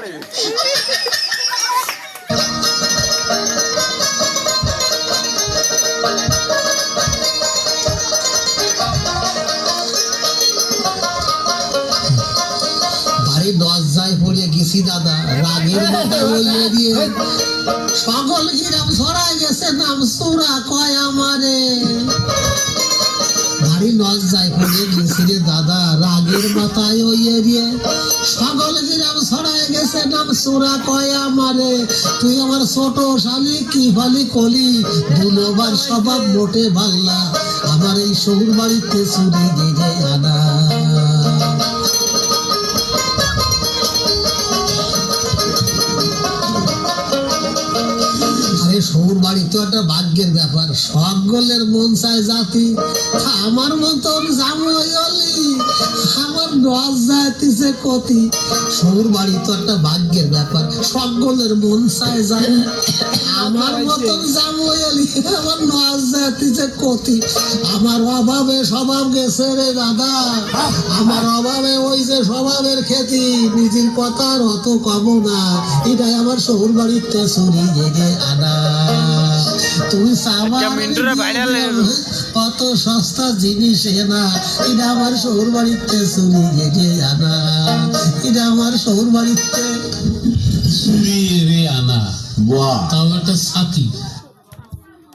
করে দরজায় পড়ে গেছি দাদা, রাগের মাথায় বইয়ে দিয়ে সকল গ্রাম ছড়ায় গেছে নাম সোরা কয় আমারে। ভারী লজ্জায় পড়ে গেছি রে দাদা, রাগের মাথায় ওইয়ে দিয়ে সকল গ্রাম ছড়ায় গেছে নাম সোরা কয় আমারে। তুই আমার ছোট শালি কি ফালি কলি, দুলোবার স্বভাব মোটে ভাল্লা, আমার এই শহুর বাড়িতে চুরি গেজে আনা। শহুর বাড়ি তো একটা ভাগ্যের ব্যাপার, সকলের মন চায় জাতি, আমার মতন জামাই হলি আমার লজ্জাতিছে কতি। শহুর বাড়ি তো একটা ভাগ্যের ব্যাপার, সকলের মন চায় জাতি, আমার মতন জামাই হলি আমার লজ্জাতিছে কতি। আমার অভাবে স্বভাব গেছে রে দাদা, আমার অভাবে ওই যে স্বভাবের খ্যাতি, নিজের কথার অত কব না, এটাই আমার শহুর বাড়িতে চুরি গেগে আনা। তুই কত সস্তা জিনিস না, এটা আমার শহুর বাড়িতে চুরি গেগে আনা, এটা আমার শহুর বাড়িতে চুরি রে আনা। তাও একটা সাথী